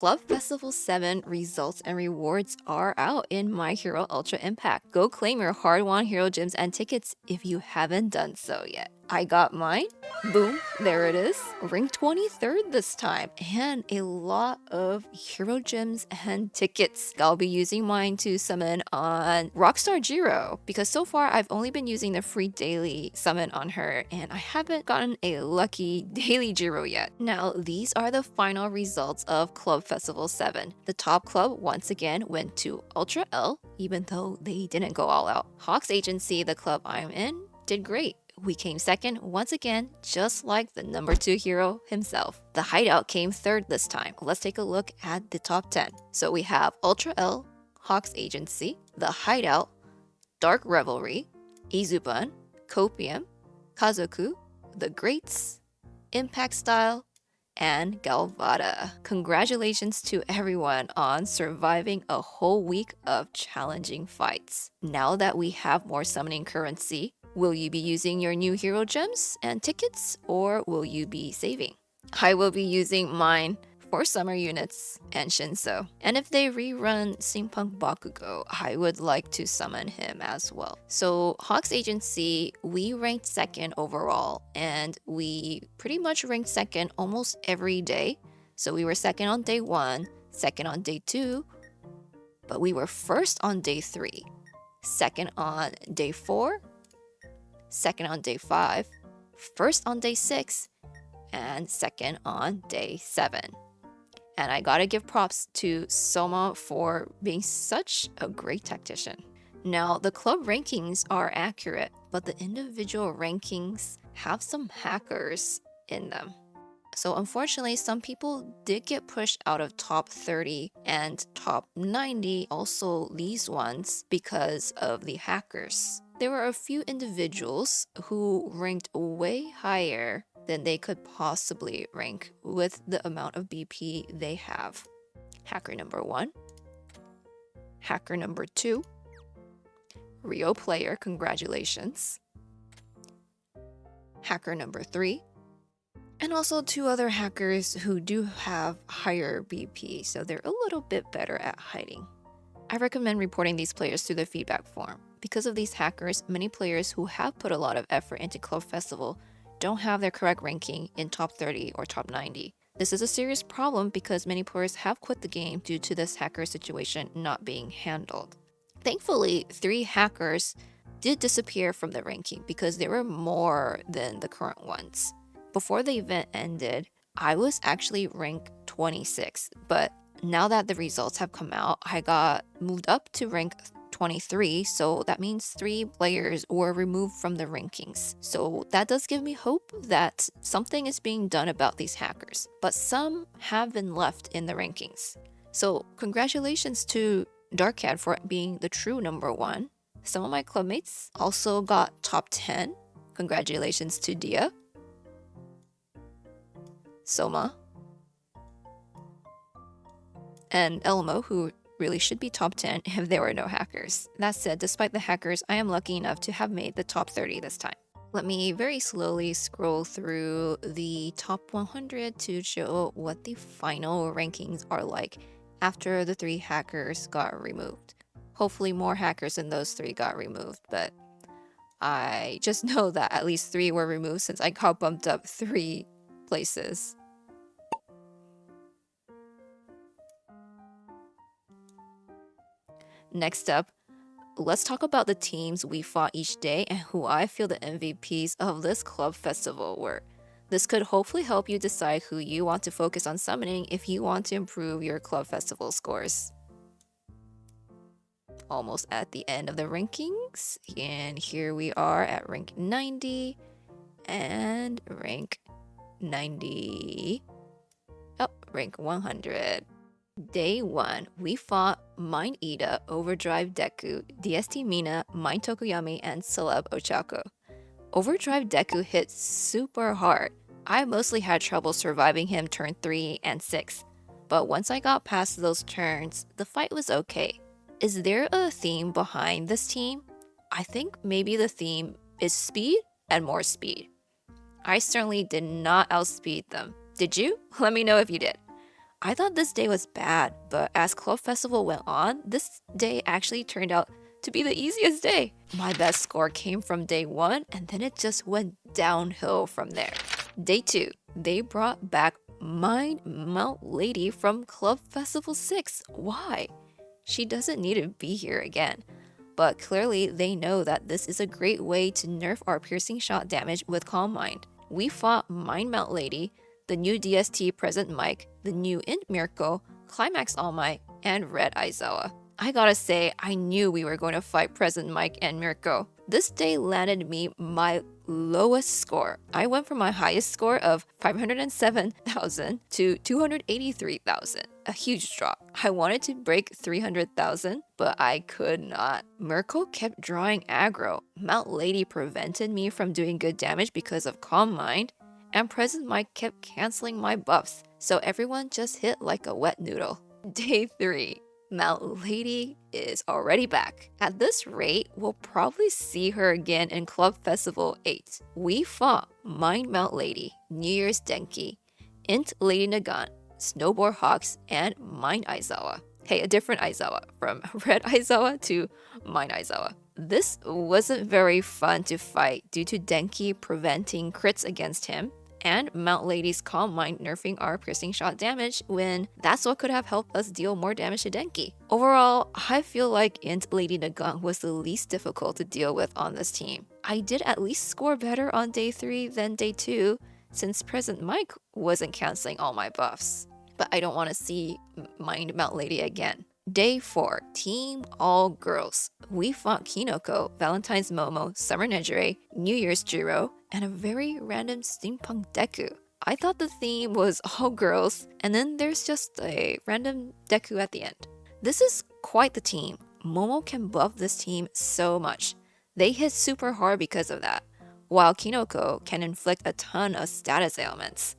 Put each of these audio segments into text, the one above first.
Club Festival 7 results and rewards are out in My Hero Ultra Impact. Go claim your hard-won hero gems and tickets if you haven't done so yet. I got mine. Boom, there it is. Ranked 23rd this time, and a lot of hero gems and tickets. I'll be using mine to summon on Rockstar Jiro, because so far I've only been using the free daily summon on her, and I haven't gotten a lucky daily Jiro yet. Now, these are the final results of Club Festival 7. The top club once again went to Ultra L, even though they didn't go all out. Hawk's Agency, the club I'm in, did great. We came second once again, just like the number 2 hero himself. The Hideout came third this time. Let's take a look at the top 10. So we have Ultra L, Hawk's Agency, The Hideout, Dark Revelry, Izuban, Copium, Kazoku, The Greats, Impact Style, and Galvada. Congratulations to everyone on surviving a whole week of challenging fights. Now that we have more summoning currency, will you be using your new hero gems and tickets, or will you be saving? I will be using mine for summer units and Shinso. And if they rerun Steampunk Bakugo, I would like to summon him as well. So Hawk's Agency, we ranked second overall, and we pretty much ranked second almost every day. So we were second on day 1, second on day 2, but we were first on day 3, second on day 4, second on day 5, first on day 6, and second on day 7. And I gotta give props to Soma for being such a great tactician. Now, the club rankings are accurate, but the individual rankings have some hackers in them. So unfortunately, some people did get pushed out of top 30 and top 90, also these ones, because of the hackers. There were a few individuals who ranked way higher than they could possibly rank with the amount of BP they have. Hacker number 1, hacker number 2, Rio player, congratulations. Hacker number 3, and also 2 other hackers who do have higher BP, so they're a little bit better at hiding. I recommend reporting these players through the feedback form. Because of these hackers, many players who have put a lot of effort into Club Festival don't have their correct ranking in top 30 or top 90. This is a serious problem because many players have quit the game due to this hacker situation not being handled. Thankfully, 3 hackers did disappear from the ranking because there were more than the current ones. Before the event ended, I was actually ranked 26, but now that the results have come out, I got moved up to rank 23, so that means 3 players were removed from the rankings. So that does give me hope that something is being done about these hackers, but some have been left in the rankings. So congratulations to Darkcat for being the true number 1. Some of my clubmates also got top 10. Congratulations to Dia, Soma, and Elmo, who really should be top 10 if there were no hackers. That said, despite the hackers, I am lucky enough to have made the top 30 this time. Let me very slowly scroll through the top 100 to show what the final rankings are like after the 3 hackers got removed. Hopefully more hackers than those 3 got removed, but I just know that at least 3 were removed since I got bumped up 3 places. Next up, let's talk about the teams we fought each day and who I feel the MVPs of this club festival were. This could hopefully help you decide who you want to focus on summoning if you want to improve your club festival scores. Almost at the end of the rankings, and here we are at rank 90 and rank 90. Oh, rank 100. Day 1, we fought Mind Ida, Overdrive Deku, DST Mina, Mind Tokoyami, and Celeb Ochako. Overdrive Deku hit super hard. I mostly had trouble surviving him turn 3 and 6, but once I got past those turns, the fight was okay. Is there a theme behind this team? I think maybe the theme is speed and more speed. I certainly did not outspeed them. Did you? Let me know if you did. I thought this day was bad, but as Club Festival went on, this day actually turned out to be the easiest day. My best score came from day 1, and then it just went downhill from there. Day 2, they brought back Mind Melt Lady from Club Festival 6. Why? She doesn't need to be here again. But clearly they know that this is a great way to nerf our piercing shot damage with Calm Mind. We fought Mind Melt Lady, the new DST Present Mike, the new Int Mirko, Climax All Might, and Red Aizawa. I gotta say, I knew we were going to fight Present Mike and Mirko. This day landed me my lowest score. I went from my highest score of 507,000 to 283,000. A huge drop. I wanted to break 300,000, but I could not. Mirko kept drawing aggro. Mount Lady prevented me from doing good damage because of Calm Mind, and Present Mike kept canceling my buffs, so everyone just hit like a wet noodle. Day 3. Mount Lady is already back. At this rate, we'll probably see her again in Club Festival 8. We fought Mind Mount Lady, New Year's Denki, Int Lady Nagant, Snowboard Hawks, and Mind Aizawa. Hey, a different Aizawa, from Red Aizawa to Mind Aizawa. This wasn't very fun to fight due to Denki preventing crits against him, and Mount Lady's Calm Mind nerfing our piercing shot damage when that's what could have helped us deal more damage to Denki. Overall, I feel like Int Lady Nagant was the least difficult to deal with on this team. I did at least score better on day 3 than day 2, since Present Mike wasn't canceling all my buffs. But I don't want to see Mind Mount Lady again. Day 4, Team All Girls. We fought Kinoko, Valentine's Momo, Summer Nejire, New Year's Jiro, and a very random steampunk Deku. I thought the theme was all girls, and then there's just a random Deku at the end. This is quite the team. Momo can buff this team so much. They hit super hard because of that, while Kinoko can inflict a ton of status ailments.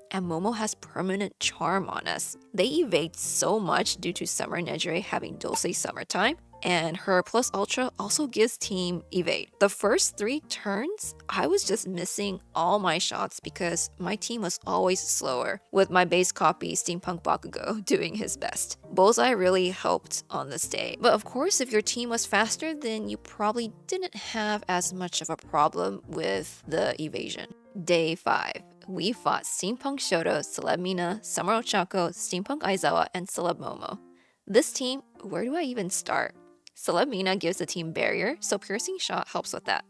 And Momo has permanent charm on us. They evade so much due to Summer Nejire having Dulce Summertime, and her plus ultra also gives team evade. The first 3 turns, I was just missing all my shots because my team was always slower, with my base copy Steampunk Bakugo doing his best. Bullseye really helped on this day. But of course, if your team was faster, then you probably didn't have as much of a problem with the evasion. Day 5. We fought Steampunk Shoto, Celeb Mina, Summer Ochako, Steampunk Aizawa, and Celeb Momo. This team, where do I even start? Celeb Mina gives the team barrier, so piercing shot helps with that.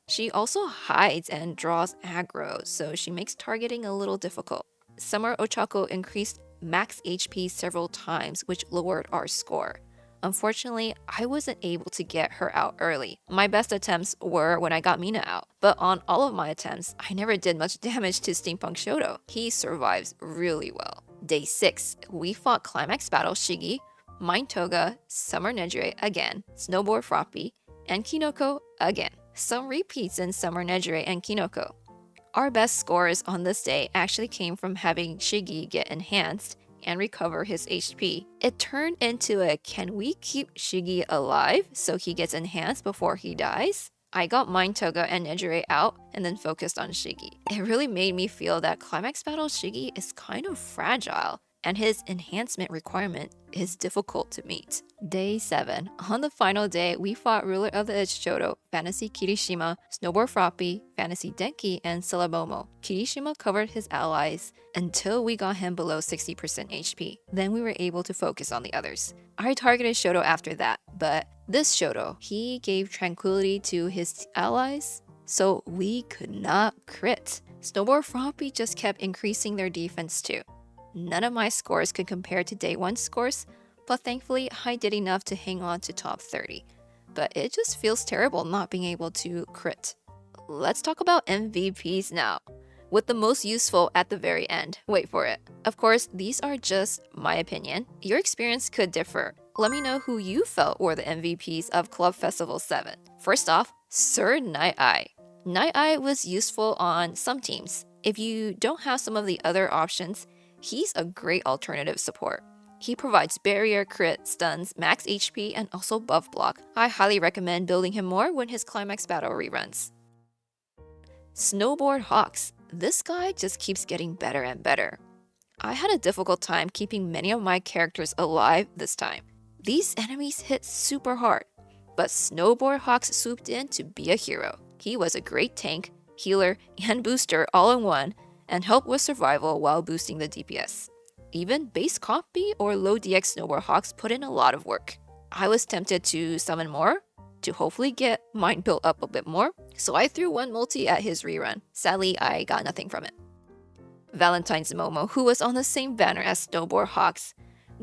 She also hides and draws aggro, so she makes targeting a little difficult. Summer Ochako increased max HP several times, which lowered our score. Unfortunately, I wasn't able to get her out early. My best attempts were when I got Mina out, but on all of my attempts, I never did much damage to Steampunk Shoto. He survives really well. Day 6, we fought Climax Battle Shigi, Mind Toga, Summer Nejire again, Snowboard Froppy, and Kinoko again. Some repeats in Summer Nejire and Kinoko. Our best scores on this day actually came from having Shigi get enhanced and recover his HP. It turned into a can we keep Shigi alive so he gets enhanced before he dies? I got Mind Toga and Nejire out and then focused on Shigi. It really made me feel that Climax Battle Shigi is kind of fragile, and his enhancement requirement is difficult to meet. Day 7. On the final day, we fought Ruler of the Edge Shoto, Fantasy Kirishima, Snowboard Froppy, Fantasy Denki, and Celebomo. Kirishima covered his allies until we got him below 60% HP. Then we were able to focus on the others. I targeted Shoto after that, but this Shoto, he gave tranquility to his allies, so we could not crit. Snowboard Froppy just kept increasing their defense too. None of my scores could compare to day 1 scores, but thankfully I did enough to hang on to top 30. But it just feels terrible not being able to crit. Let's talk about MVPs now, with the most useful at the very end. Wait for it. Of course, these are just my opinion. Your experience could differ. Let me know who you felt were the MVPs of Club Festival 7. First off, Sir Night Eye. Night Eye was useful on some teams. If you don't have some of the other options, he's a great alternative support. He provides barrier, crit, stuns, max HP, and also buff block. I highly recommend building him more when his Climax Battle reruns. Snowboard Hawks. This guy just keeps getting better and better. I had a difficult time keeping many of my characters alive this time. These enemies hit super hard, but Snowboard Hawks swooped in to be a hero. He was a great tank, healer, and booster all in one, and helped with survival while boosting the DPS. Even base copy or low DX Snowboard Hawks put in a lot of work. I was tempted to summon more, to hopefully get mine built up a bit more, so I threw one multi at his rerun. Sadly, I got nothing from it. Valentine's Momo, who was on the same banner as Snowboard Hawks.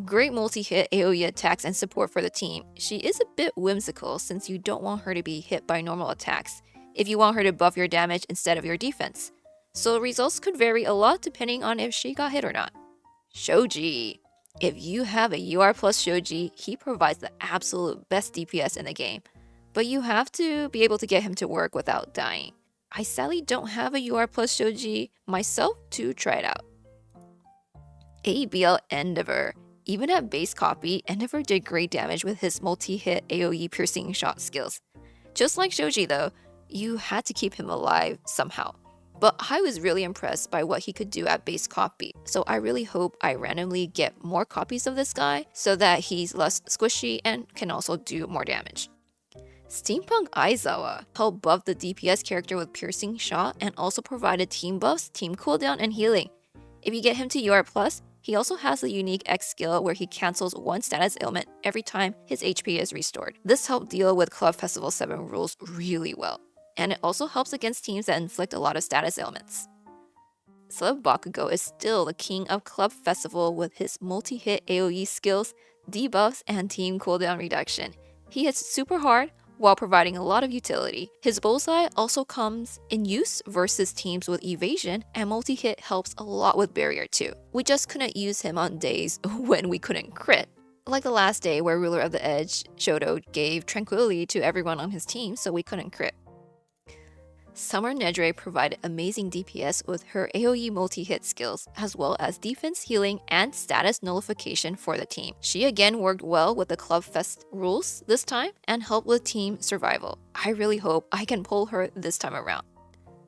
Great multi-hit AoE attacks and support for the team. She is a bit whimsical since you don't want her to be hit by normal attacks, if you want her to buff your damage instead of your defense. So results could vary a lot depending on if she got hit or not. Shoji. If you have a UR plus Shoji, he provides the absolute best DPS in the game. But you have to be able to get him to work without dying. I sadly don't have a UR plus Shoji myself to try it out. ABL Endeavor. Even at base copy, Endeavor did great damage with his multi-hit AoE piercing shot skills. Just like Shoji though, you had to keep him alive somehow. But I was really impressed by what he could do at base copy, so I really hope I randomly get more copies of this guy so that he's less squishy and can also do more damage. Steampunk Aizawa helped buff the DPS character with piercing shot and also provided team buffs, team cooldown, and healing. If you get him to UR+, he also has a unique X skill where he cancels one status ailment every time his HP is restored. This helped deal with Club Festival 7 rules really well, and it also helps against teams that inflict a lot of status ailments. Celeb Bakugo is still the king of Club Festival with his multi-hit AoE skills, debuffs, and team cooldown reduction. He hits super hard, while providing a lot of utility. His bullseye also comes in use versus teams with evasion, and multi-hit helps a lot with barrier too. We just couldn't use him on days when we couldn't crit. Like the last day where Ruler of the Edge, Shoto, gave tranquility to everyone on his team so we couldn't crit. Summer Nedre provided amazing DPS with her AoE multi-hit skills, as well as defense, healing, and status nullification for the team. She again worked well with the Club Fest rules this time and helped with team survival. I really hope I can pull her this time around.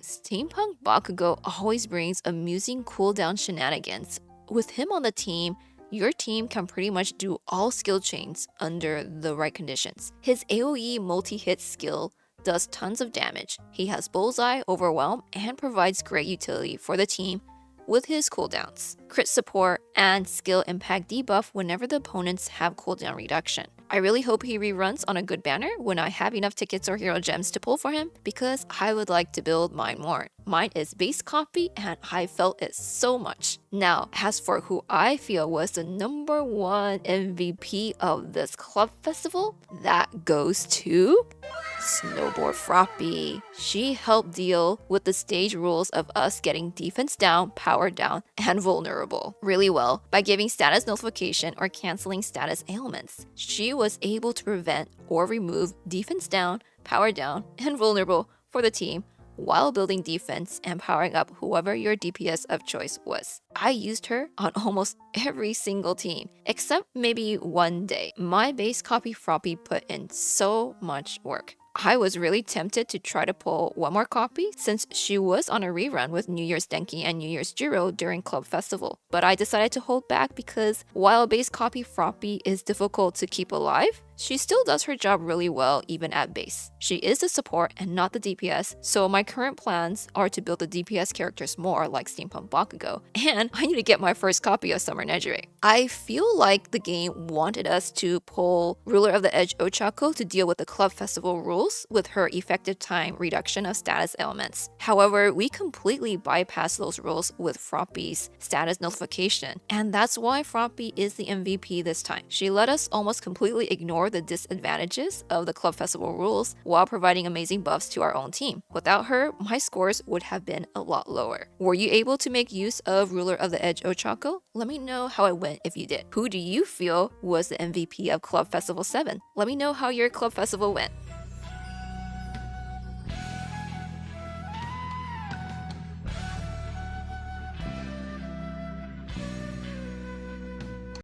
Steampunk Bakugo always brings amusing cooldown shenanigans. With him on the team, your team can pretty much do all skill chains under the right conditions. His AoE multi-hit skill does tons of damage. He has bullseye, overwhelm, and provides great utility for the team with his cooldowns, crit support, and skill impact debuff whenever the opponents have cooldown reduction. I really hope he reruns on a good banner when I have enough tickets or hero gems to pull for him, because I would like to build mine more. Mine is base copy and I felt it so much. Now, as for who I feel was the #1 MVP of this club festival, that goes to Snowboard Froppy. She helped deal with the stage rules of us getting defense down, power down, and vulnerable really well by giving status nullification or canceling status ailments. She was able to prevent or remove defense down, power down, and vulnerable for the team while building defense and powering up whoever your DPS of choice was. I used her on almost every single team, except maybe one day. My base copy Froppy put in so much work. I was really tempted to try to pull one more copy since she was on a rerun with New Year's Denki and New Year's Jiro during Club Festival, but I decided to hold back because while base copy Froppy is difficult to keep alive, she still does her job really well even at base. She is the support and not the DPS, so my current plans are to build the DPS characters more like Steampunk Bakugo, and I need to get my first copy of Summer Nejire. I feel like the game wanted us to pull Ruler of the Edge Ochako to deal with the Club Festival rules with her effective time reduction of status ailments. However, we completely bypassed those rules with Froppy's status nullification, and that's why Froppy is the MVP this time. She let us almost completely ignore the disadvantages of the Club Festival rules while providing amazing buffs to our own team. Without her, my scores would have been a lot lower. Were you able to make use of Ruler of the Edge Ochako? Let me know how it went if you did. Who do you feel was the MVP of Club Festival 7? Let me know how your Club Festival went.